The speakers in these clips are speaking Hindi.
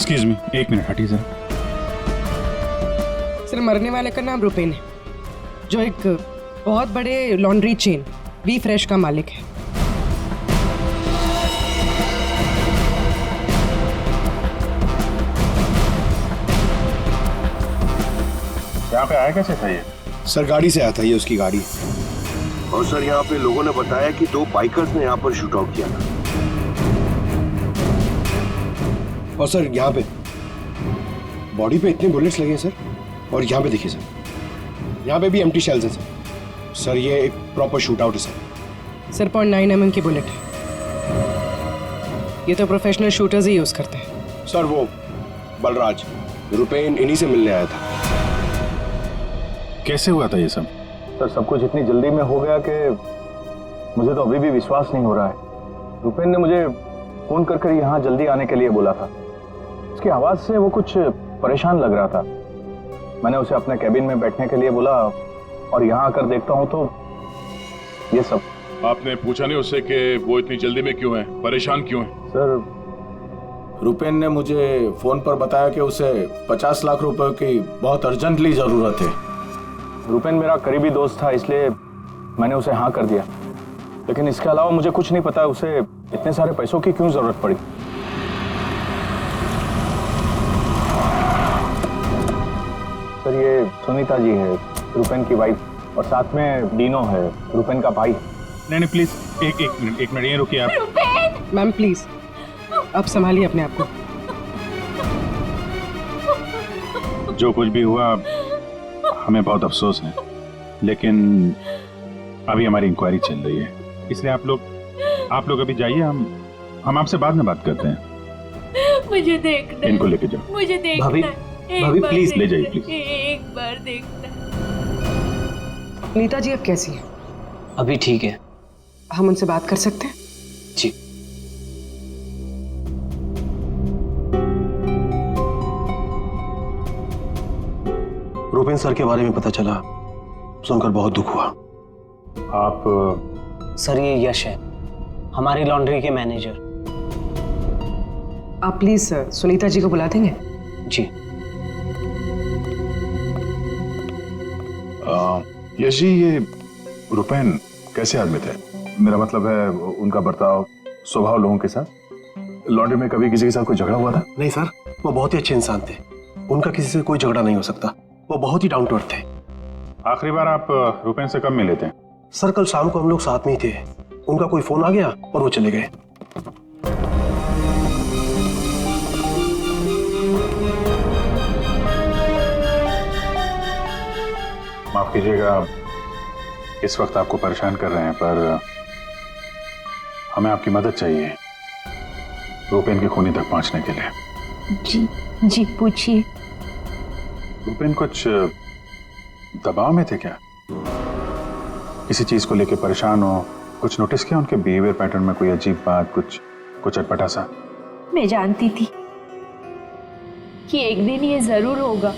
एक्सक्यूज मी, एक मिनट हटिए सर। सर, मरने वाले का नाम रुपेन है, जो एक बहुत बड़े लॉन्ड्री चेन वी फ्रेश का मालिक है। यहाँ पे आया कैसे था ये? सर गाड़ी से आया था, ये उसकी गाड़ी। और सर यहाँ पे लोगों ने बताया कि 2 बाइकर्स ने यहाँ पर शूट आउट किया था। और सर यहाँ पे बॉडी पे इतने बुलेट्स लगे हैं सर, और यहाँ पे देखिए सर, यहाँ पे भी एम्प्टी शेल्स हैं सर। सर ये एक प्रॉपर शूट आउट है सर। सर 0.9 mm की बुलेट है। ये तो प्रोफेशनल शूटर्स ही यूज करते हैं। सर वो बलराज रुपेन इन्हीं से मिलने आया था। कैसे हुआ था ये सब? सर सब कुछ इतनी जल्दी में हो गया कि मुझे तो अभी भी विश्वास नहीं हो रहा है। रुपेन ने मुझे फोन कर यहाँ जल्दी आने के लिए बोला था। उसकी आवाज से वो कुछ परेशान लग रहा था। मैंने उसे अपने कैबिन में बैठने के लिए बोला, और यहाँ आकर देखता हूँ तो ये सब। आपने पूछा नहीं उससे कि वो इतनी जल्दी में क्यों है, परेशान क्यों है? सर रुपेन ने मुझे फोन पर बताया कि उसे 50 लाख रुपए की बहुत अर्जेंटली जरूरत है। रुपेन मेरा करीबी दोस्त था, इसलिए मैंने उसे हाँ कर दिया। लेकिन इसके अलावा मुझे कुछ नहीं पता उसे इतने सारे पैसों की क्यों जरूरत पड़ी। सर ये सुनीता जी है, रुपेन की वाइफ, और साथ में डीनो है, रुपेन का भाई। नहीं प्लीज, एक मिनट ये रुकिए आप। मैम प्लीज, आप संभालिए अपने आप को। जो कुछ भी हुआ हमें बहुत अफसोस है, लेकिन अभी हमारी इंक्वायरी चल रही है, इसलिए आप लोग अभी जाइए। हम आपसे बाद में बात करते हैं। मुझे देखना, इनको लेके जाओ। मुझे देखना। भाभी प्लीज ले जाइए प्लीज। एक बार देखना। नीता जी अब कैसी है? अभी ठीक है। हम उनसे बात कर सकते हैं? जी। रुपेन सर के बारे में पता चला, सुनकर बहुत दुख हुआ। आप सर ये यश है, हमारी लॉन्ड्री के मैनेजर। आप प्लीज सुनीता जी को बुला देंगे? जी। यश जी, ये रुपेन कैसे आदमी थे? मेरा मतलब है उनका बर्ताव, स्वभाव लोगों के साथ। लॉन्ड्री में कभी किसी के साथ कोई झगड़ा हुआ था? नहीं सर, वो बहुत ही अच्छे इंसान थे, उनका किसी से कोई झगड़ा नहीं हो सकता। वो बहुत ही डाउन टू अर्थ थे। आखिरी बार आप रुपेन से कब मिले थे? सर कल शाम को हम लोग साथ में ही थे, उनका कोई फोन आ गया और वो चले गए। माफ कीजिएगा, इस वक्त आपको परेशान कर रहे हैं, पर हमें आपकी मदद चाहिए रुपेन की खूनी तक पहुंचने के लिए। जी पूछिए। रुपेन कुछ दबाव में थे क्या? किसी चीज को लेकर परेशान हो? कुछ नोटिस किया उनके बिहेवियर पैटर्न में? कोई अजीब बात, कुछ अटपटा सा? मैं जानती थी कि एक दिन ये जरूर होगा।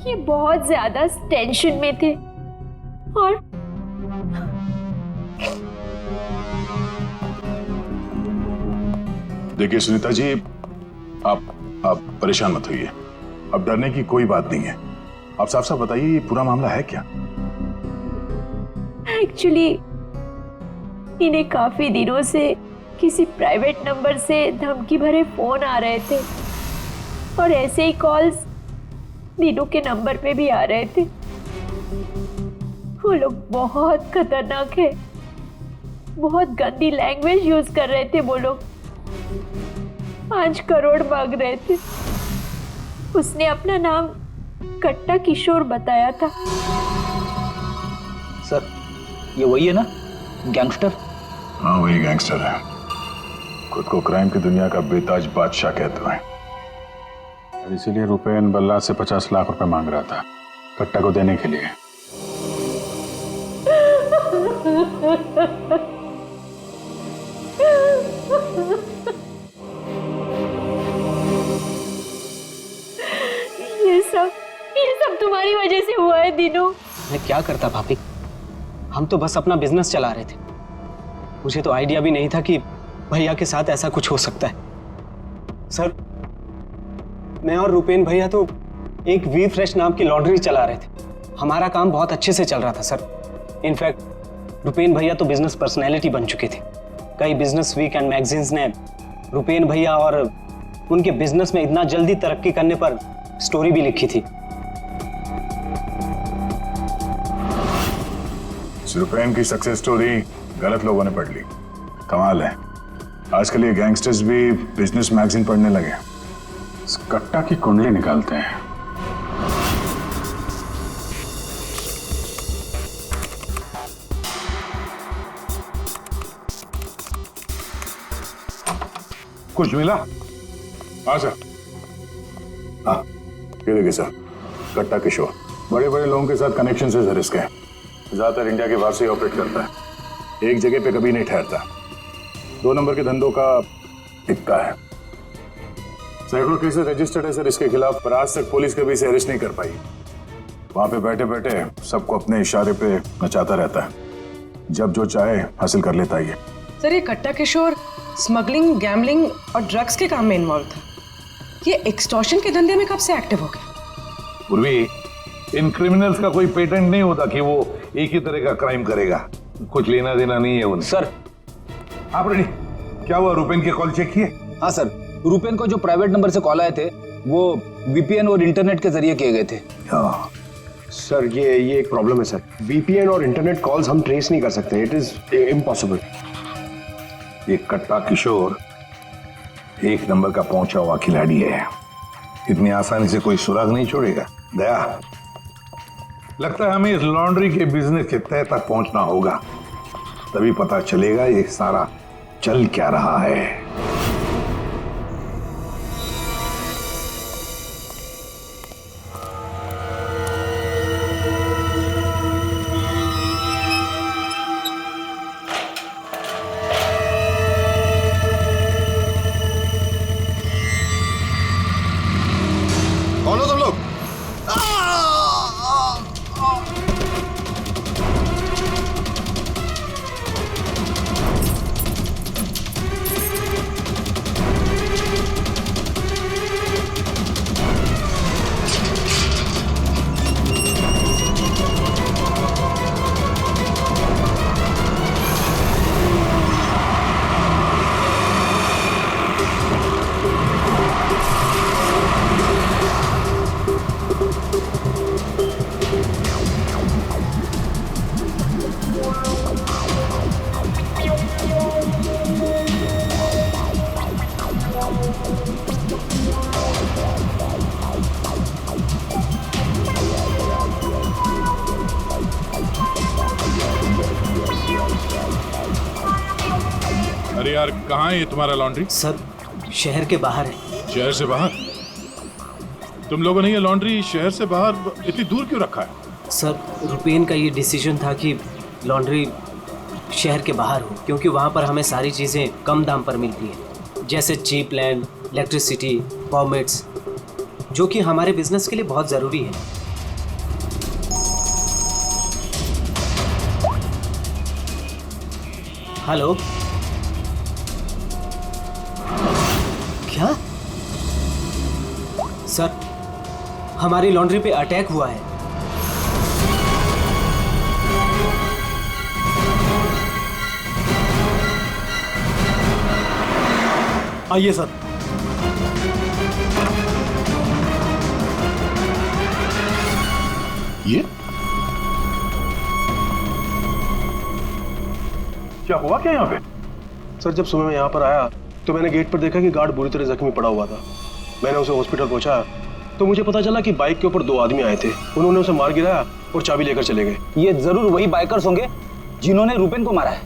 ये बहुत ज्यादा टेंशन में थे, और देखिए सुनीता जी, आप परेशान मत होइए। अब डरने की कोई बात नहीं है। आप साफ साफ बताइए, ये पूरा मामला है क्या? एक्चुअली इन्हें काफी दिनों से किसी प्राइवेट नंबर से धमकी भरे फोन आ रहे थे, और ऐसे ही कॉल्स दीनू के नंबर पे भी आ रहे थे। वो लोग बहुत खतरनाक है, बहुत गंदी लैंग्वेज यूज कर रहे थे। वो लोग 5 करोड़ मांग रहे थे। उसने अपना नाम कट्टा किशोर बताया था। सर ये वही है ना, गैंगस्टर? हाँ वही गैंगस्टर है, खुद को क्राइम की दुनिया का बेताज बादशाह कहते हैं। इसीलिए रुपेन बल्ला से 50 लाख रुपए मांग रहा था कट्टा को देने के लिए। ये सब तुम्हारी वजह से हुआ है दीनू। मैं क्या करता भाभी, हम तो बस अपना बिजनेस चला रहे थे। मुझे तो आइडिया भी नहीं था कि भैया के साथ ऐसा कुछ हो सकता है। सर, मैं और रुपेन भैया तो एक वी फ्रेश नाम की लॉन्ड्री चला रहे थे। हमारा काम बहुत अच्छे से चल रहा था सर। इनफैक्ट रुपेन भैया तो बिजनेस पर्सनैलिटी बन चुके थे। कई बिजनेस वीक एंड मैगजीन्स ने रुपेन भैया और उनके बिजनेस में इतना जल्दी तरक्की करने पर स्टोरी भी लिखी थी। रुपेन की सक्सेस स्टोरी गलत लोगों ने पढ़ ली। कमाल है, आजकल ये गैंगस्टर्स भी बिजनेस मैगजीन पढ़ने लगे। इस कट्टा की कुंडली निकालते हैं। कुछ मिला? हाँ सर। हाँ, ये देखिए सर, कट्टा किशोर बड़े बड़े लोगों के साथ कनेक्शन से रिस्क है। ज्यादातर इंडिया के बाहर से ही ऑपरेट करता है। एक जगह पे कभी नहीं ठहरता। 2 नंबर के धंधों का टिक्का है। सैकड़ों केसेस रजिस्टर्ड है सर इसके खिलाफ, पर आज तक पुलिस कभी इसे अरेस्ट नहीं कर पाई। वहां पे बैठे बैठे सबको अपने इशारे पे नचाता रहता है। जब जो चाहे हासिल कर लेता है। सर, ये कट्टा किशोर स्मगलिंग, गैम्बलिंग और ड्रग्स के काम में इन्वॉल्व था। ये एक्सटॉर्शन के धंधे में कब से एक्टिव हो गया? पूर्वी, इन क्रिमिनल्स का कोई पेटेंट नहीं होता कि वो एक ही तरह का क्राइम करेगा। कुछ लेना देना नहीं है उन्हें। सर, आप रेडी? क्या हुआ, रुपेन के कॉल चेक किए? हाँ सर, रुपेन को जो प्राइवेट नंबर से कॉल आए थे वो वीपीएन और इंटरनेट के जरिए किए गए थे। हाँ सर, ये एक प्रॉब्लम है सर। वीपीएन और इंटरनेट कॉल्स हम ट्रेस नहीं कर सकते। It is impossible. ये कट्टा किशोर 1 नंबर का पहुंचा हुआ खिलाड़ी है। इतनी आसानी से कोई सुराग नहीं छोड़ेगा। दया, लगता है हमें इस लॉन्ड्री के बिजनेस के तह तक पहुंचना होगा, तभी पता चलेगा ये सारा चल क्या रहा है। कौन हो तुम लोग? अरे यार, कहाँ है ये तुम्हारा लॉन्ड्री? सर, शहर के बाहर है। शहर से बाहर? तुम लोगों ने ये लॉन्ड्री शहर से बाहर इतनी दूर क्यों रखा है? सर, रुपेन का ये डिसीजन था कि लॉन्ड्री शहर के बाहर हो, क्योंकि वहाँ पर हमें सारी चीज़ें कम दाम पर मिलती हैं, जैसे चीप लैंड, इलेक्ट्रिसिटी, परमिट्स, जो कि हमारे बिजनेस के लिए बहुत ज़रूरी है। हेलो, क्या? सर, हमारी लॉन्ड्री पे अटैक हुआ है। आइए सर। ये क्या हुआ क्या यहाँ पे? सर, जब सुबह मैं यहाँ पर आया तो मैंने गेट पर देखा कि गार्ड बुरी तरह जख्मी पड़ा हुआ था। मैंने उसे हॉस्पिटल पहुंचाया तो मुझे पता चला कि बाइक के ऊपर 2 आदमी आए थे। उन्होंने उसे मार गिराया और चाबी लेकर चले गए। ये जरूर वही बाइकर्स होंगे जिन्होंने रुपेन को मारा है।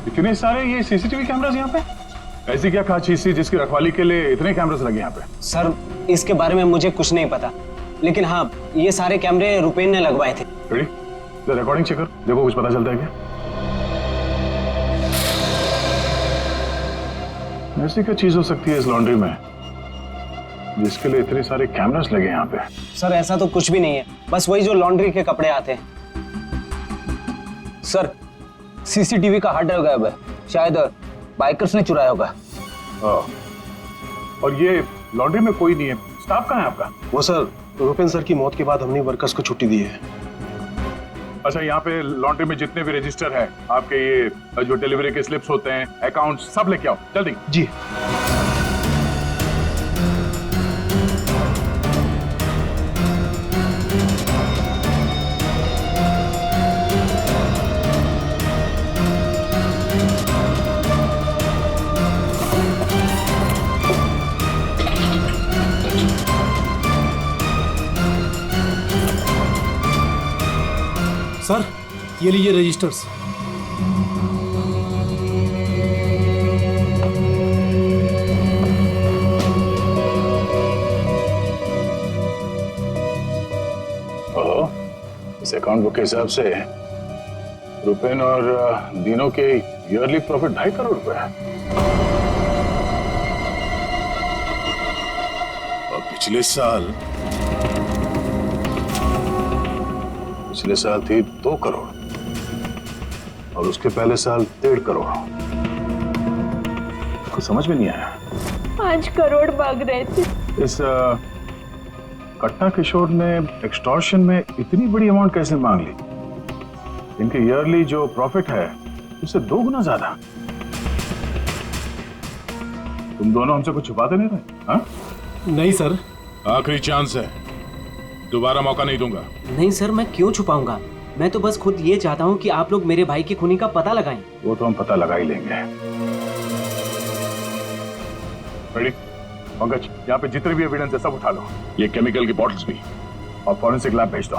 इतने सारे ये सीसीटीवी कैमरास यहाँ पे? ऐसी क्या खास चीज थी जिसकी रखवाली के लिए इतने कैमरास लगे यहाँ पे? सर, इसके बारे में मुझे कुछ नहीं पता, लेकिन हाँ, ये सारे कैमरे रुपेन ने लगवाए थे। रेडी? रिकॉर्डिंग चेक कर, देखो कुछ पता चलता है क्या? ऐसी क्या चीज हो सकती है इस लॉन्ड्री में जिसके लिए इतने सारे कैमरास लगे यहाँ पे? सर, ऐसा तो कुछ भी नहीं है, बस वही जो लॉन्ड्री के कपड़े आते हैं। सर, सीसीटीवी का हार्ड ड्राइव गायब है, शायद बाइकर्स ने चुराया होगा। और ये लॉन्ड्री में कोई नहीं है, स्टाफ कहाँ है आपका? वो सर, रुपेन सर की मौत के बाद हमने वर्कर्स को छुट्टी दी है। अच्छा, यहाँ पे लॉन्ड्री में जितने भी रजिस्टर है आपके, ये जो डिलीवरी के स्लिप्स होते हैं, अकाउंट, सब लेके आओ जल्दी। जी। सर, ये लीजिए रजिस्टर्स। इस अकाउंट बुक के हिसाब से रुपेन और दिनों के ईयरली प्रॉफिट 2.5 करोड़ रुपए है। और पिछले साल थी 2 करोड़ और उसके पहले साल 1.5 करोड़। कुछ समझ में नहीं आया। 5 करोड़ मांग रहे थे। इस कट्टा किशोर ने एक्सटॉर्शन में इतनी बड़ी अमाउंट कैसे मांग ली? इनके ईयरली जो प्रॉफिट है उससे 2 गुना ज्यादा। तुम दोनों हमसे कुछ छुपाते नहीं रहे? हाँ? नहीं सर। आखिरी चांस है, दोबारा मौका नहीं दूंगा। नहीं सर, मैं क्यों छुपाऊंगा? मैं तो बस खुद ये चाहता हूँ कि आप लोग मेरे भाई की खूनी का पता लगाएं। वो तो हम पता लगा ही लेंगे। रेडी? पंकज, यहाँ पे जितने भी एविडेंस है सब उठा लो। ये केमिकल की बॉटल्स भी, और फॉरेंसिक लैब भेज दो।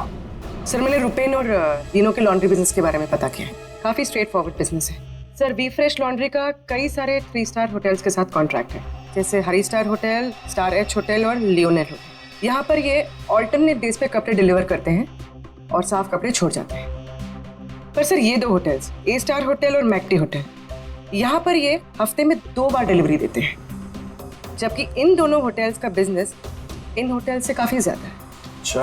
सर, मैंने रुपेन और दिनों के लॉन्ड्री बिजनेस के बारे में पता किया है। काफी स्ट्रेट फॉरवर्ड बिजनेस है सर। वी फ्रेश लॉन्ड्री का कई सारे 3 स्टार होटल्स के साथ कॉन्ट्रैक्ट है, जैसे हरी star hotel, star H hotel और लियोनेल होटल। यहाँ पर ये ऑल्टरनेट डेज पे कपड़े डिलीवर करते हैं और साफ कपड़े छोड़ जाते हैं। पर सर, ये 2 होटल्स, ए स्टार होटल और मैक्टी होटल, यहाँ पर ये हफ्ते में 2 बार डिलीवरी देते हैं, जबकि इन दोनों होटल्स का बिजनेस इन होटल से काफी ज्यादा है। अच्छा,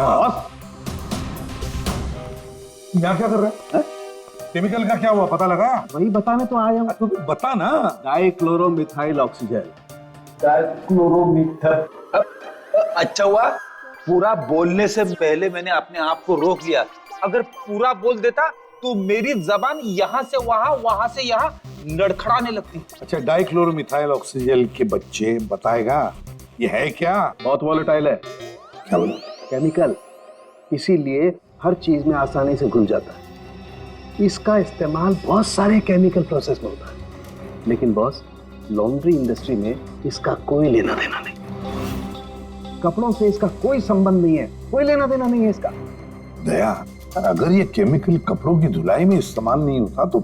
यहाँ क्या कर रहा है? केमिकल का क्या हुआ, पता लगा? वही बताने तो आया हूँ। तो बता ना। डाइक्लोरोमिथाइल ऑक्सीजन। अच्छा हुआ पूरा बोलने से पहले मैंने अपने आप को रोक लिया। अगर पूरा बोल देता तो मेरी जबान यहाँ से वहां, वहां से यहाँ लड़खड़ाने लगती। अच्छा, डाइक्लोरोमिथाइल ऑक्सीजन के बच्चे बताएगा ये है क्या? बहुत वोलेटाइल है। क्या बोला? केमिकल, इसीलिए हर चीज में आसानी से घुल जाता है। इसका इस्तेमाल बहुत सारे केमिकल प्रोसेस में होता है, लेकिन बॉस, लॉन्ड्री इंडस्ट्री में इसका कोई लेना देना नहीं। कपड़ों से इसका कोई संबंध नहीं है, कोई लेना देना नहीं है इसका। दया, अगर ये केमिकल कपड़ों की धुलाई में इस्तेमाल नहीं होता तो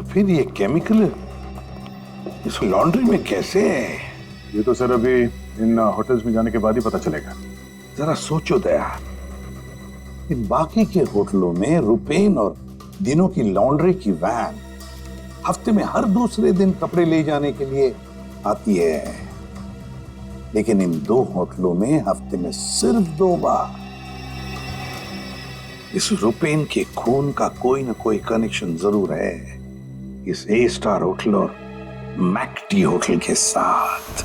फिर ये केमिकल इस लॉन्ड्री में कैसे है? ये तो सर अभी इन होटल्स में जाने के बाद ही पता चलेगा। जरा सोचो दया, इन बाकी के होटलों में रुपेन और दिनों की लॉन्ड्री की वैन हफ्ते में हर दूसरे दिन कपड़े ले जाने के लिए आती है, लेकिन इन 2 होटलों में हफ्ते में सिर्फ 2 बार। इस रुपेन के खून का कोई ना कोई कनेक्शन जरूर है इस ए स्टार होटल और मैक्टी होटल के साथ।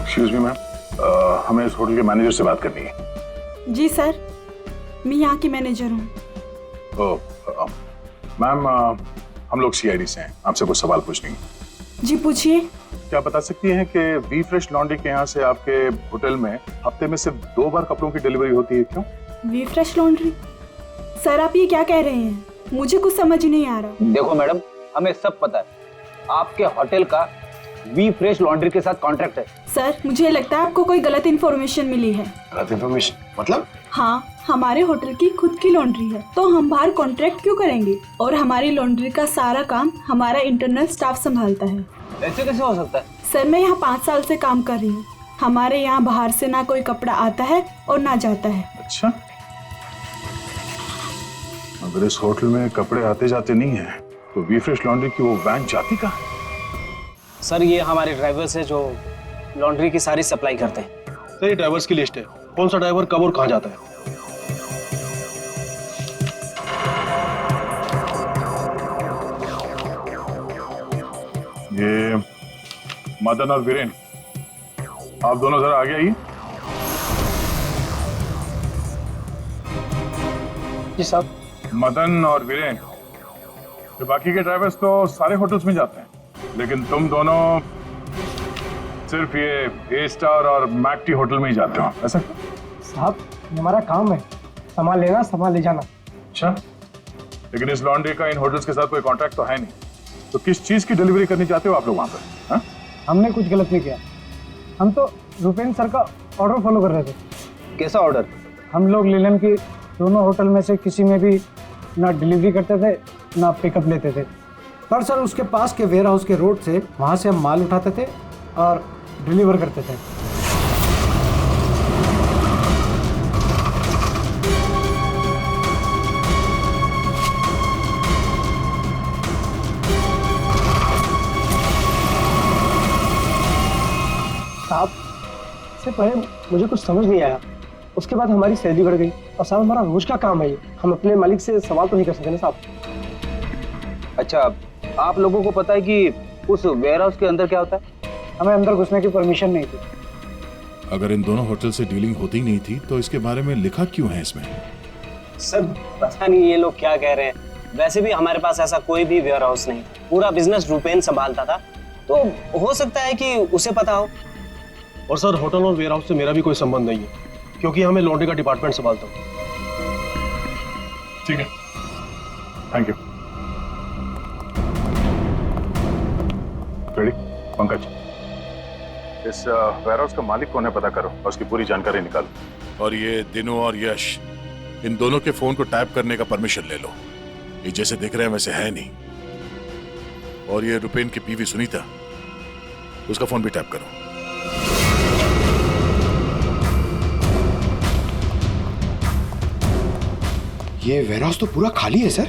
एक्सक्यूज मी मैम, हमें इस होटल के मैनेजर से बात करनी है। जी सर, मैं यहाँ की मैनेजर हूँ। मैम, हम लोग सीआईडी से हैं, आपसे कुछ सवाल पूछने हैं। जी पूछिए। क्या बता सकती हैं कि वी फ्रेश लॉन्ड्री के यहाँ से आपके होटल में हफ्ते में सिर्फ 2 बार कपड़ों की डिलीवरी होती है, क्यों? We fresh laundry? सर, आप ये क्या कह रहे हैं? मुझे कुछ समझ नहीं आ रहा। देखो मैडम, हमें सब पता है आपके होटल का वी फ्रेश लॉन्ड्री के साथ कॉन्ट्रैक्ट है। सर, मुझे लगता है आपको कोई गलत इन्फॉर्मेशन मिली है। गलत इन्फॉर्मेशन मतलब? हाँ, हमारे होटल की खुद की लॉन्ड्री है, तो हम बाहर कॉन्ट्रैक्ट क्यों करेंगे? और हमारी लॉन्ड्री का सारा काम हमारा इंटरनल स्टाफ संभालता है। ऐसे कैसे हो सकता है? सर, मैं यहाँ 5 साल से काम कर रही हूँ। हमारे यहाँ बाहर से ना कोई कपड़ा आता है और ना जाता है। अच्छा, अगर इस होटल में कपड़े आते जाते नहीं है तो वी फ्रेश लॉन्ड्री की वो वैन जाती कहाँ? सर ये हमारे ड्राइवर्स है जो लॉन्ड्री की सारी सप्लाई करते हैं। सर ये ड्राइवर्स की लिस्ट है, कौन सा ड्राइवर कब और कहाँ जाता है। ये मदन और वीरेन, आप दोनों जरा आगे आइए। जी साहब। मदन और वीरेन, तो बाकी के ड्राइवर्स तो सारे होटल्स में जाते हैं, लेकिन तुम दोनों सिर्फ ये ए स्टार और मैकटी होटल में ही जाते हो, ऐसा? साहब हमारा काम है, सामान लेना सामान ले जाना। अच्छा, लेकिन इस लॉन्ड्री का इन होटल्स के साथ कोई कॉन्ट्रैक्ट तो है नहीं, तो किस चीज की डिलीवरी करनी चाहते हो आप लोग वहां पर? हाँ? हमने कुछ गलत नहीं किया, हम तो रुपेन सर का ऑर्डर फॉलो कर रहे थे। कैसा ऑर्डर? हम लोग लीलन की दोनों होटल में से किसी में भी ना डिलीवरी करते थे ना पिकअप लेते थे, पर सर उसके पास के वेयर हाउस के रोड से वहाँ से हम माल उठाते थे और डिलीवर करते थे। साहब इससे पहले मुझे कुछ समझ नहीं आया, उसके बाद हमारी सैलरी बढ़ गई, और साहब हमारा रोज का काम है ये, हम अपने मालिक से सवाल तो नहीं कर सकते ना साहब। अच्छा, आप लोगों को पता है कि उस वेयर हाउस के अंदर क्या होता है? हमें अंदर घुसने की परमिशन नहीं थी। अगर इन दोनों होटल से डीलिंग होती नहीं थी तो इसके बारे में लिखा क्यों है इसमें? सर पता नहीं ये लोग क्या कह रहे हैं, वैसे भी हमारे पास ऐसा कोई भी वेयर हाउस नहीं, पूरा बिजनेस रुपेन संभालता था, तो हो सकता है कि उसे पता हो। और सर होटल और वेयर हाउस से मेरा भी कोई संबंध नहीं है, क्योंकि हमें लॉन्ड्री का डिपार्टमेंट संभालता हूँ। ठीक है, थैंक यू। रेडी? पंकज, इस वेयर हाउस का मालिक कौन है पता करो और उसकी पूरी जानकारी निकालो। और ये दिनों और यश, इन दोनों के फोन को टैप करने का परमिशन ले लो, ये जैसे दिख रहे हैं वैसे है नहीं। और ये रुपेन की बीवी सुनीता, उसका फोन भी टैप करो। ये वेयर हाउस तो पूरा खाली है सर।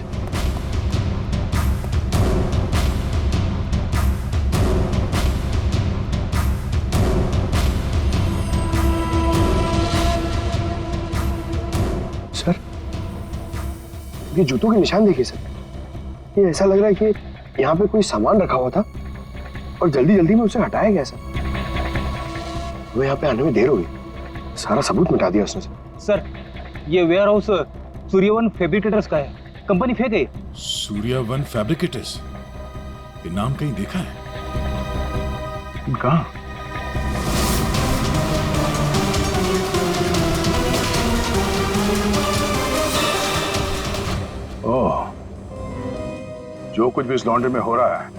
सर ये जूतों के निशान देखिए सर, ये ऐसा लग रहा है कि यहाँ पे कोई सामान रखा हुआ था और जल्दी जल्दी में उसे हटाया गया सर। वो यहाँ पे आने में देर हो गई, सारा सबूत मिटा दिया उसने सर ये वेयर हाउस सूर्यवन फैब्रिकेटर्स का है, कंपनी फेंक गई। सूर्यवन फैब्रिकेटर्स, ये नाम कहीं देखा है? लेकिन कहाँ? ओह, जो कुछ भी इस लॉन्ड्री में हो रहा है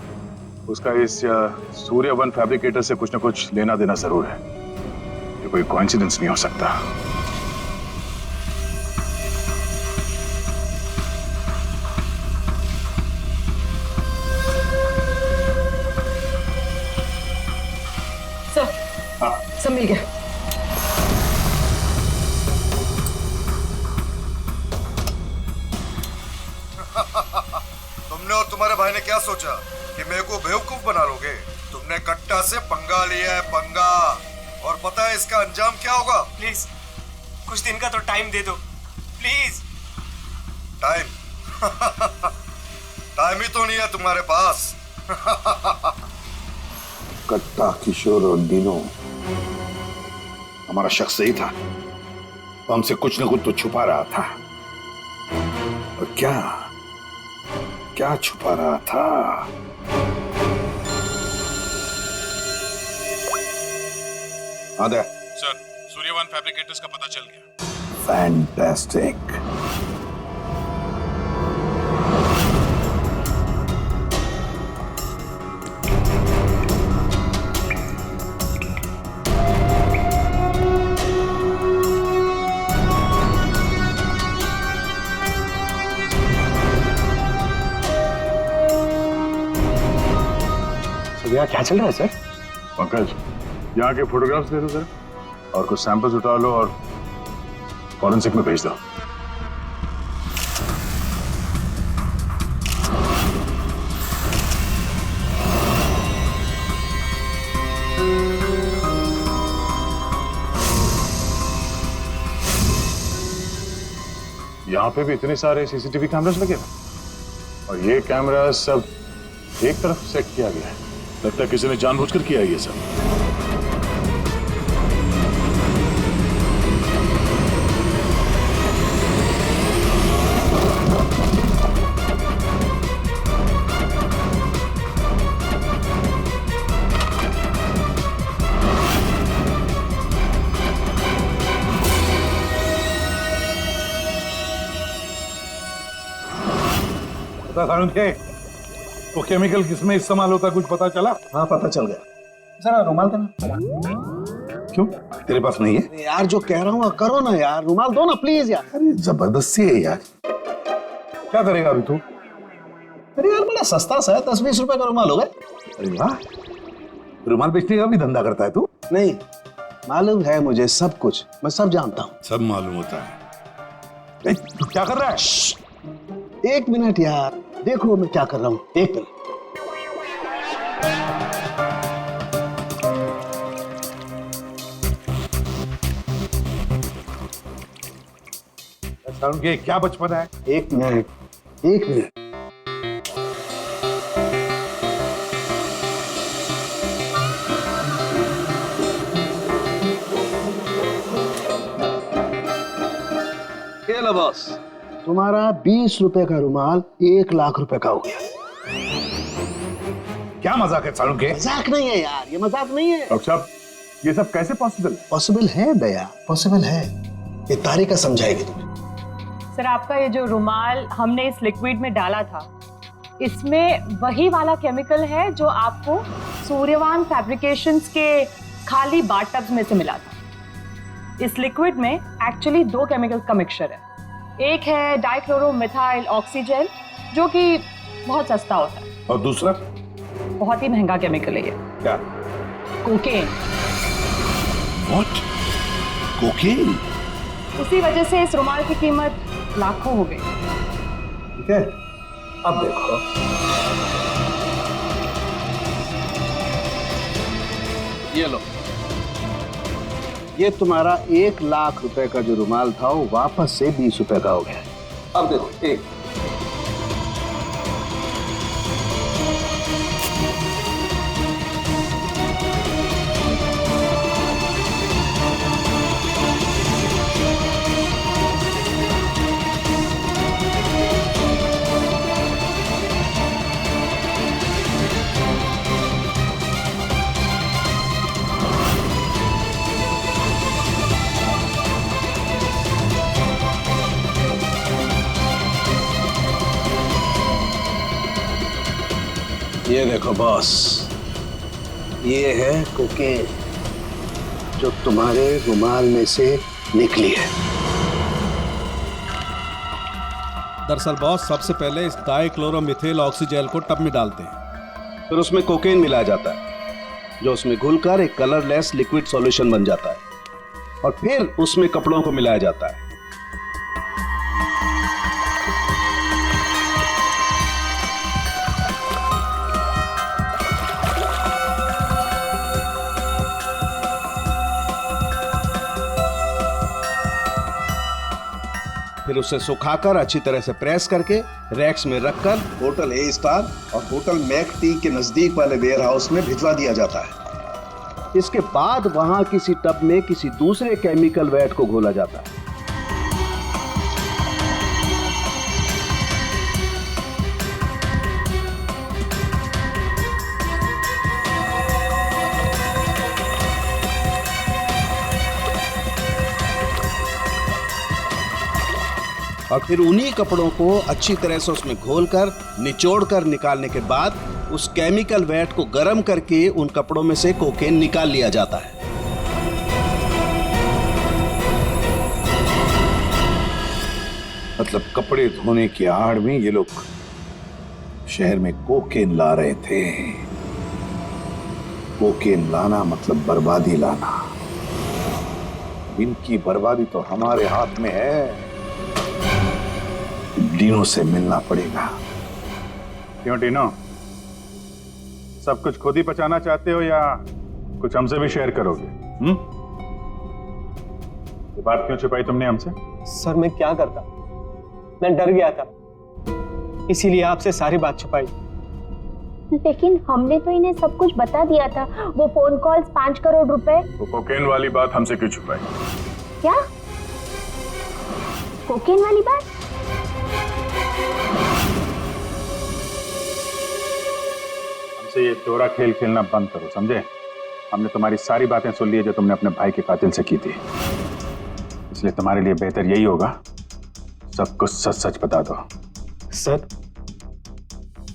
उसका इस सूर्यवन फैब्रिकेटर से कुछ ना कुछ लेना देना जरूर है। ये कोई कोइंसिडेंस नहीं हो सकता। सब मिल गया। तुमने और तुम्हारे भाई ने क्या सोचा कि मेरे को बेवकूफ बना लोगे? तुमने कट्टा से पंगा लिया है, पंगा। और पता है इसका अंजाम क्या होगा? प्लीज कुछ दिन का तो टाइम दे दो प्लीज। टाइम? टाइम ही तो नहीं है तुम्हारे पास। कट्टा, किशोर और दिनों हमारा शख्स सही था, वो हमसे कुछ न कुछ तो छुपा रहा था। और क्या क्या छुपा रहा था? आदे सर, सूर्यवन फैब्रिकेटर्स का पता चल गया। फैंटास्टिक। यहाँ क्या चल रहा है सर? पंकज, यहाँ के फोटोग्राफ्स दे दो सर, और कुछ सैंपल्स उठा लो और फॉरेंसिक में भेज दो। यहाँ पे भी इतने सारे सीसीटीवी कैमरास लगे हैं और ये कैमरा सब एक तरफ सेट किया गया है। लगता है किसी ने जानबूझकर किया ये सब। तो केमिकल किसमें इस्तेमाल होता कुछ पता चला? हाँ पता चल गया। जरा रुमाल देना। क्यों तेरे पास नहीं है? यार जो कह रहा हूँ करो ना यार, रुमाल दो ना प्लीज यार। अरे जबरदस्ती है यार। क्या करेगा अभी तू? अरे यार बड़ा सस्ता सा है, 10-20 रुपए का रुमाल होगा। अरे वाह, रुमाल बेचने का भी धंधा करता है तू? नहीं, मालूम है मुझे सब कुछ, मैं सब जानता हूँ। सब मालूम होता है। तू क्या कर रहा है? 1 मिनट यार, देखो मैं क्या कर रहा हूँ। 1 मिनट। के क्या बचपन है? 1 मिनट, 1 मिनट। ये लो बॉस, तुम्हारा 20 रुपए का रुमाल 1 लाख रुपए का हो गया। क्या मजाक है सालू के? मजाक नहीं है यार, ये मजाक नहीं है। डॉक्टर साहब, ये सब कैसे पॉसिबल है? पॉसिबल है दया, पॉसिबल है। ये तारिका समझाएगी तुम्हें। सर आपका ये जो रुमाल हमने इस लिक्विड में डाला था, इसमें वही वाला केमिकल है जो आपको सूर्यवान फैब्रिकेशंस के खाली बाथटब्स में से मिला था। इस लिक्विड में एक्चुअली 2 केमिकल का मिक्सचर है। एक है डाइक्लोरोमिथाइल ऑक्सीजन जो कि बहुत सस्ता होता है, और दूसरा बहुत ही महंगा केमिकल है ये। क्या? कोकेन। व्हाट? कोकेन? उसी वजह से इस रुमाल की कीमत लाखों हो गई। ठीक है, अब देखो। ये लो, ये तुम्हारा 1 लाख रुपए का जो रुमाल था वो वापस से 20 रुपए का हो गया। अब देखो, एक ये देखो बॉस, ये है कोकेन जो तुम्हारे रुमाल में से निकली है। दरअसल बॉस, सबसे पहले इस डाइक्लोरोमिथाइल ऑक्सीजेल को टब में डालते हैं, फिर उसमें कोकेन मिलाया जाता है जो उसमें घुलकर एक कलरलेस लिक्विड सॉल्यूशन बन जाता है, और फिर उसमें कपड़ों को मिलाया जाता है। फिर उसे सुखाकर अच्छी तरह से प्रेस करके रैक्स में रखकर होटल ए स्टार और होटल मैक टी के नजदीक वाले वेयर हाउस में भिजवा दिया जाता है। इसके बाद वहां किसी टब में किसी दूसरे केमिकल वैट को घोला जाता है। और फिर उन्हीं कपड़ों को अच्छी तरह से उसमें घोलकर निचोड़कर निकालने के बाद उस केमिकल वैट को गर्म करके उन कपड़ों में से कोकेन निकाल लिया जाता है। मतलब कपड़े धोने की आड़ में ये लोग शहर में कोकेन ला रहे थे। कोकेन लाना मतलब बर्बादी लाना। इनकी बर्बादी तो हमारे हाथ में है। डीनो से मिलना पड़ेगा। क्यों डीनो, सब कुछ खुद ही पचाना चाहते हो या कुछ हमसे भी शेयर करोगे? ये बात क्यों छुपाई तुमने हमसे? सर मैं क्या करता, मैं डर गया था, इसीलिए आपसे सारी बात छुपाई। लेकिन हमने तो इन्हें सब कुछ बता दिया था। वो फोन कॉल्स, 5 करोड़ रुपए। वो कोकेन वाली बात हमसे क्यों छुपाई? क्या कोकेन वाली बात? हमसे ये दोहरा खेल खेलना बंद करो, समझे? हमने तुम्हारी सारी बातें सुन ली है जो तुमने अपने भाई के कातिल से की थी, इसलिए तुम्हारे लिए बेहतर यही होगा सब कुछ सच सच बता दो। सर,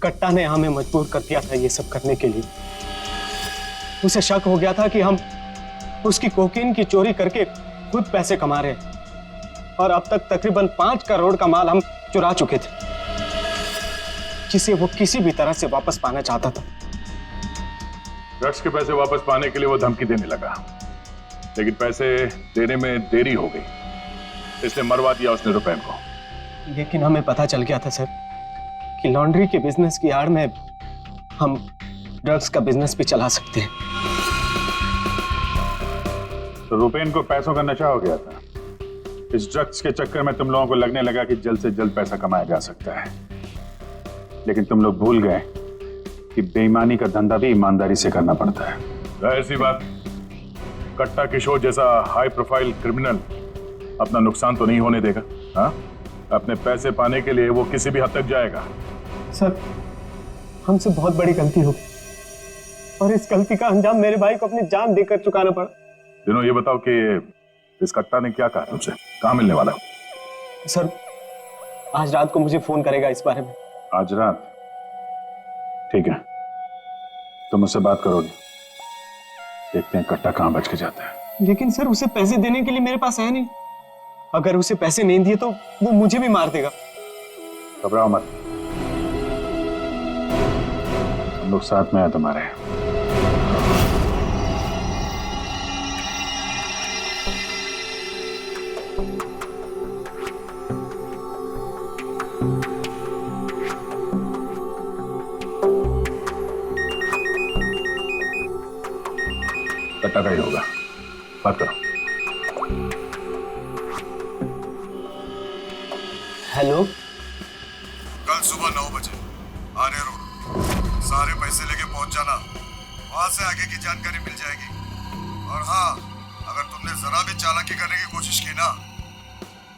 कट्टा ने हमें मजबूर कर दिया था ये सब करने के लिए। उसे शक हो गया था कि हम उसकी कोकीन की चोरी करके खुद पैसे कमा रहे हैं, और अब तक तकरीबन 5 करोड़ का माल हम चुरा चुके थे, जिसे वो किसी भी तरह से वापस पाना चाहता था। ड्रग्स के पैसे वापस पाने के लिए वो धमकी देने लगा, लेकिन पैसे देने में देरी हो गई, इसलिए मरवा दिया उसने रुपैन को। लेकिन हमें पता चल गया था सर कि लॉन्ड्री के बिजनेस की आड़ में हम ड्रग्स का बिजनेस भी चला सकते हैं। तो रुपैन को पैसों का नशा हो गया था। इस ड्रग्स के चक्कर में तुम लोगों को लगने लगा कि जल्द से जल्द पैसा कमाया जा सकता है, लेकिन तुम लोग भूल गए कि बेईमानी का धंधा भी ईमानदारी से करना पड़ता है। ऐसी बात, कट्टा किशोर जैसा हाई प्रोफाइल क्रिमिनल अपना नुकसान तो नहीं होने देगा। हाँ, अपने पैसे पाने के लिए वो किसी भी हद तक जाएगा। सर, हमसे बहुत बड़ी गलती हो गई, और इस गलती का अंजाम मेरे भाई को अपनी जान देकर चुकाना पड़ा। दिनों, ये बताओ कि इस कट्टा ने क्या कहा तुमसे? कहाँ मिलने वाला? सर, आज रात को मुझे फोन करेगा इस बारे में। आज रात? ठीक है, तुम मुझसे बात करोगे, देखते हैं कट्टा कहाँ बच के जाता है। लेकिन सर, उसे पैसे देने के लिए मेरे पास है नहीं। अगर उसे पैसे नहीं दिए तो वो मुझे भी मार देगा। घबराओ मत, हम लोग साथ में हैं तुम्हारे। कट्टा का ही होगा, बात करो। हेलो, कल सुबह 9 बजे आने रोड, सारे पैसे लेके पहुंच जाना। वहां से आगे की जानकारी मिल जाएगी। और हाँ, अगर तुमने जरा भी चालाकी करने की कोशिश की ना,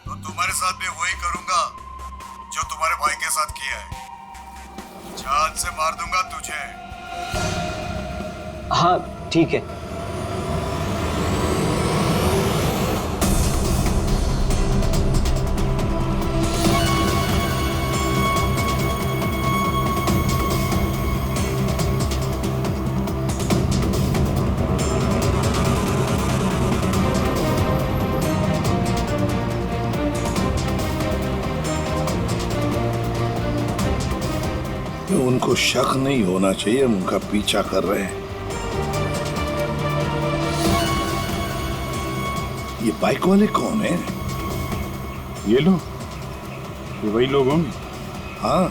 तो तुम्हारे साथ भी वही करूंगा जो तुम्हारे भाई के साथ किया है। जान से मार दूंगा तुझे। हाँ ठीक है। उनको शक नहीं होना चाहिए, उनका पीछा कर रहे हैं। ये बाइक वाले कौन है? ये लोग, ये वही लोग होंगे। हाँ,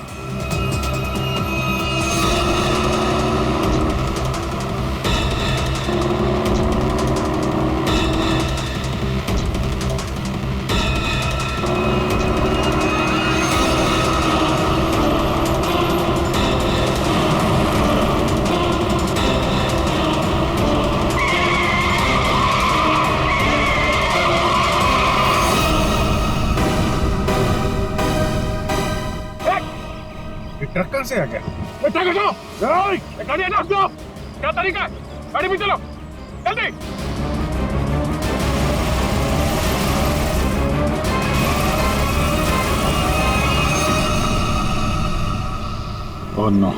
ट्रक से आ गया। गाड़ी हटा दो। क्या तरीका है? गाड़ी में चलो, जल्दी। ओह नो,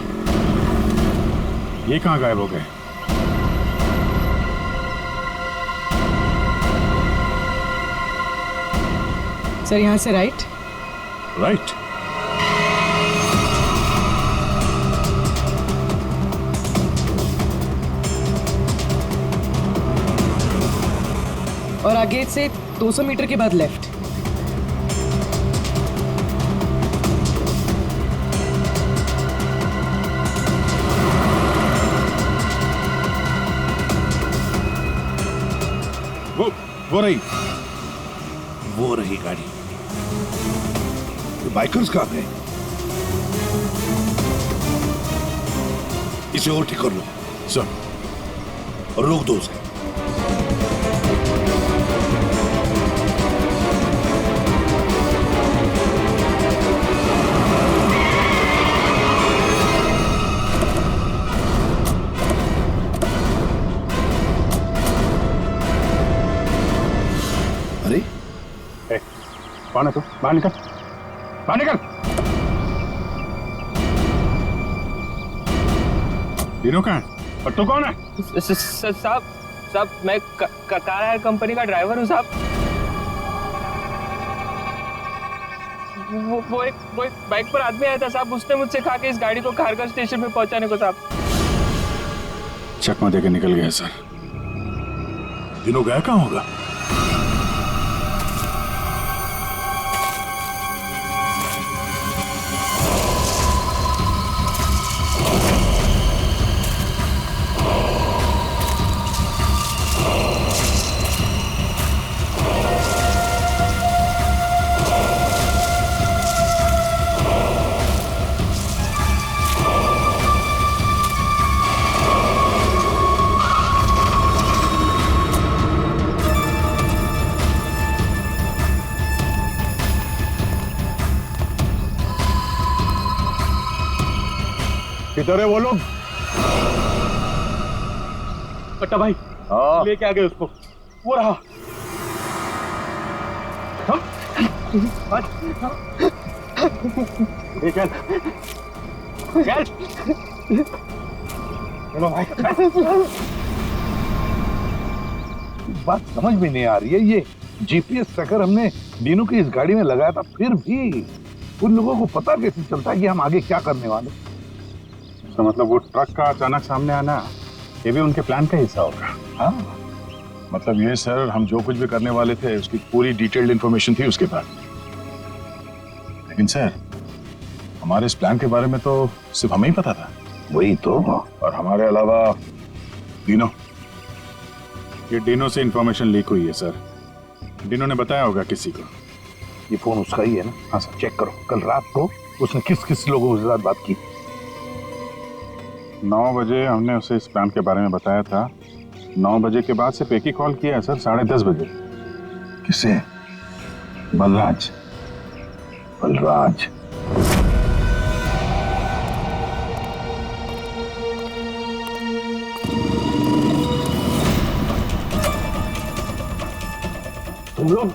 ये कहाँ गायब हो गए? सर, यहाँ से राइट। राइट? और आगे से 200 मीटर के बाद लेफ्ट। वो रही, वो रही गाड़ी। ये बाइकर्स कहाँ गए? इसे और ठीक कर लो सर। और रोक दो उसे। अरे कौन है तू? बाहर निकल, बाहर निकल। तीनों कहाँ है और तू कौन है? साहब मैं कार हायर कंपनी का ड्राइवर हूँ साहब। वो एक बाइक पर आदमी आया था साहब, उसने मुझसे कहा कि इस गाड़ी को खारगर स्टेशन में पहुंचाने को साहब। चकमा देके निकल गया सर। तीनों गया कहाँ होगा? किधर है वो लोग? कट्टा भाई लेके आ गए उसको, वो रहा। चलो भाई। बात समझ में नहीं आ रही है, ये जीपीएस ट्रैकर हमने दीनू की इस गाड़ी में लगाया था, फिर भी उन लोगों को पता कैसे चलता है कि हम आगे क्या करने वाले? तो मतलब वो ट्रक का अचानक सामने आना ये भी उनके प्लान का हिस्सा होगा। हाँ मतलब ये सर, हम जो कुछ भी करने वाले थे उसकी पूरी डिटेल्ड इंफॉर्मेशन थी उसके पास। लेकिन सर हमारे इस प्लान के बारे में तो सिर्फ हमें ही पता था। वही तो। और हमारे अलावा डिनो, ये डिनो से इंफॉर्मेशन लीक हुई है सर। डिनो ने बताया होगा किसी को। ये फोन उसका ही है ना? हाँ सर। चेक करो कल रात को उसने किस किस लोगों के साथ बात की। 9 बजे हमने उसे इस प्लान के बारे में बताया था। 9 बजे के बाद सिर्फ एक ही कॉल किया है सर, 10:30 बजे। किसे? बलराज। बलराज तुम लोग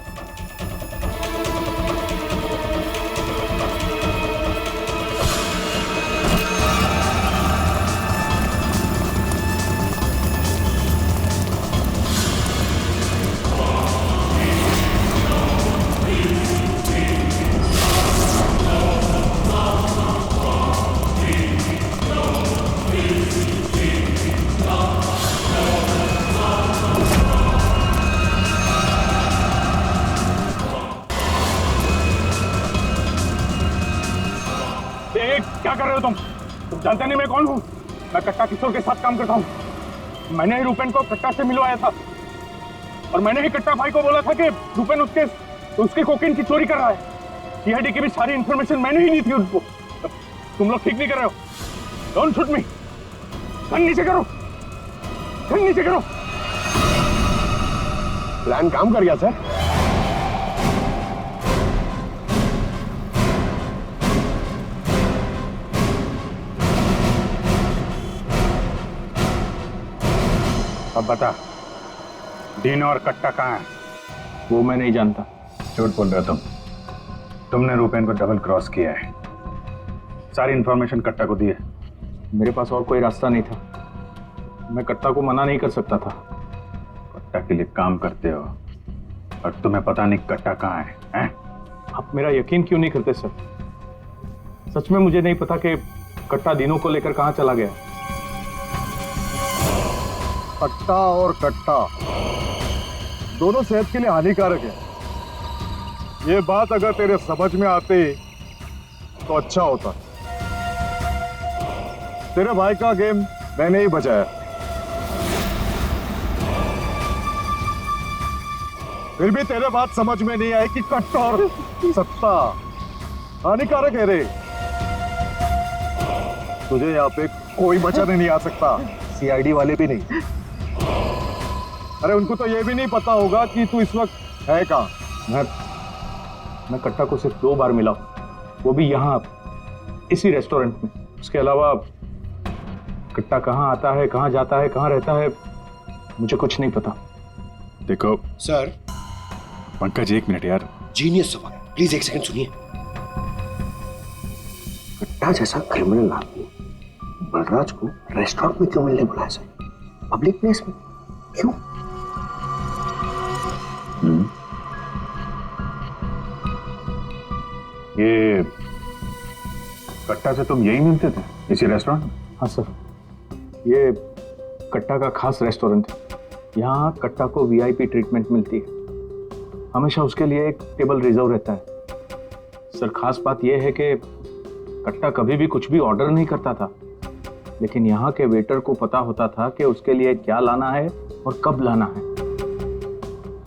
क्या कर रहे हो तुम जानते नहीं मैं कौन हूँ? मैं कट्टा किशोर के साथ काम करता हूँ। मैंने ही रूपेन को कट्टा से मिलवाया था और मैंने ही कट्टा भाई को बोला था कि रूपेन उसके कोकेन की चोरी कर रहा है। सीआईडी की भी सारी इंफॉर्मेशन मैंने ही दी थी उनको। तुम लोग ठीक नहीं कर रहे हो। Don't shoot me. गन नीचे करो, गन नीचे करो। प्लान काम कर गया सर। अब बता डीनो और कट्टा कहाँ है? वो मैं नहीं जानता। झूठ बोल रहे हो तुमने रूपेन को डबल क्रॉस किया है। सारी इंफॉर्मेशन कट्टा को दी है। मेरे पास और कोई रास्ता नहीं था। मैं कट्टा को मना नहीं कर सकता था। कट्टा के लिए काम करते हो और तुम्हें पता नहीं कट्टा कहाँ है, हैं? आप मेरा यकीन क्यों नहीं करते सर? सच में मुझे नहीं पता कि कट्टा दिनों को लेकर कहाँ चला गया। कट्टा और कट्टा दोनों सेहत के लिए हानिकारक है। ये बात अगर तेरे समझ में आती तो अच्छा होता। तेरे भाई का गेम मैंने ही बचाया। फिर भी तेरे बात समझ में नहीं आई कि कट्टा और सत्ता हानिकारक है रे। तुझे यहाँ पे कोई बचाने नहीं आ सकता, सीआईडी वाले भी नहीं। अरे उनको तो ये भी नहीं पता होगा कि तू इस वक्त है कहाँ। मैं कट्टा को सिर्फ 2 बार मिला, वो भी यहाँ इसी रेस्टोरेंट में। उसके अलावा कट्टा कहाँ आता है, कहाँ जाता है, कहाँ रहता है, मुझे कुछ नहीं पता। देखो सर। पंकज, 1 मिनट यार। जीनियस सवाल, प्लीज 1 सेकंड सुनिए। कट्टा जैसा क्रिमिनल आदमी बलराज को रेस्टोरेंट में क्यों मिलने बुलाया सर? पब्लिक प्लेस में क्यों? ये कट्टा से तुम यही मिलते थे, इसी रेस्टोरेंट? हाँ सर, ये कट्टा का खास रेस्टोरेंट है। यहाँ कट्टा को वीआईपी ट्रीटमेंट मिलती है। हमेशा उसके लिए एक टेबल रिजर्व रहता है। सर, खास बात यह है कि कट्टा कभी भी कुछ भी ऑर्डर नहीं करता था, लेकिन यहाँ के वेटर को पता होता था कि उसके लिए क्या लाना है और कब लाना है।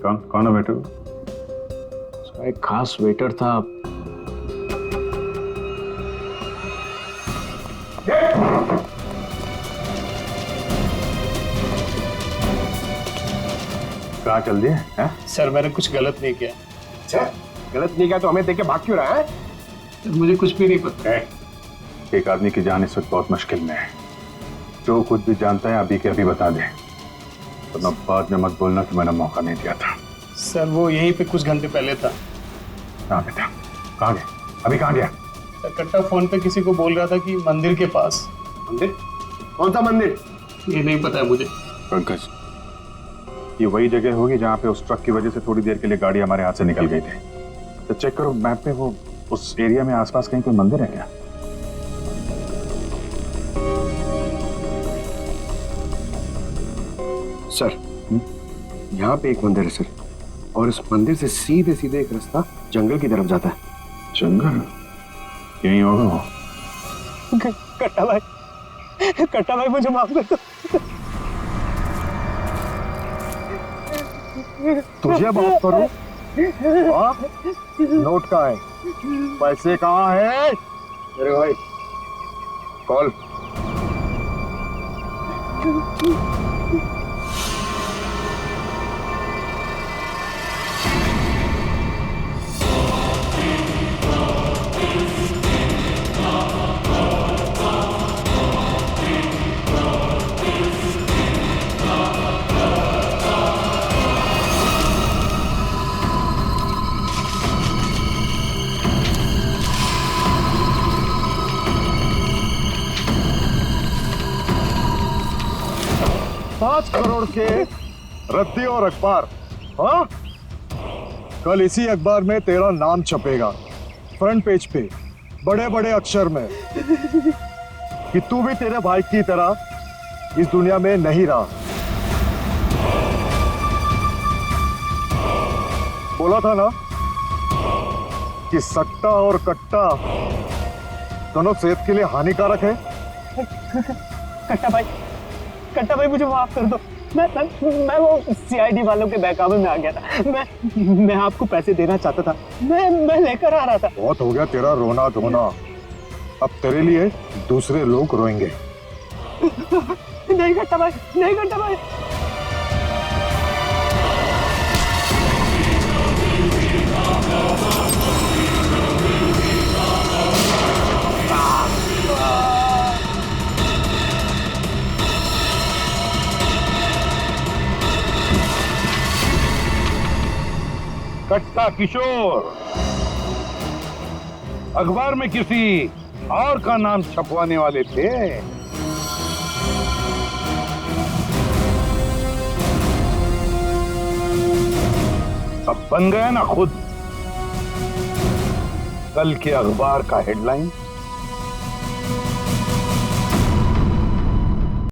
कौन है वेटर? एक खास वेटर था। कहाँ चल दिए? सर मैंने कुछ गलत नहीं किया। अच्छा, गलत नहीं किया तो हमें देख के भाग क्यों रहा है? मुझे कुछ भी नहीं पता। एक आदमी की जान इस वक्त बहुत मुश्किल में है। जो कुछ भी जानता है अभी के अभी बता दे, वरना बाद में मत बोलना कि मैंने मौका नहीं दिया था। सर वो यहीं पे कुछ घंटे पहले था। कहाँ पे था? कहाँ गया? अभी कहाँ गया? सर कट्टा फोन पे किसी को बोल रहा था कि मंदिर के पास। मंदिर? कौन सा मंदिर? ये नहीं पता है मुझे। पंकज, ये वही जगह होगी जहाँ पे उस ट्रक की वजह से थोड़ी देर के लिए गाड़ी हमारे हाथ से निकल गई थी। तो चेक करो मैप पे, वो उस एरिया में आसपास कहीं कोई मंदिर है क्या? सर, यहाँ पे एक मंदिर है सर, और इस मंदिर से सीधे सीधे एक रास्ता जंगल की तरफ जाता है। जंगल? यही होगा वो। कट्टा भाई मुझे माफ कर दो। तुझे माफ करूं? नोट कहाँ है? पैसे कहाँ है? अरे भाई कॉल। $5 करोड़ के रद्दी और अखबार। हाँ, कल इसी अखबार में तेरा नाम छपेगा फ्रंट पेज पे बड़े बड़े अक्षर में कि तू भी तेरे भाई की तरह इस दुनिया में नहीं रहा। बोला था ना कि सट्टा और कट्टा दोनों सेहत के लिए हानिकारक है। कट्टा भाई मुझे माफ कर दो। मैं वो सीआईडी वालों के बहकावे में आ गया था। मैं आपको पैसे देना चाहता था। मैं लेकर आ रहा था। बहुत हो गया तेरा रोना धोना, अब तेरे लिए दूसरे लोग रोएंगे। नहीं कट्टा भाई, नहीं कट्टा भाई। कट्टा किशोर अखबार में किसी और का नाम छपवाने वाले थे। अब बन गया ना खुद। कल के अखबार का हेडलाइन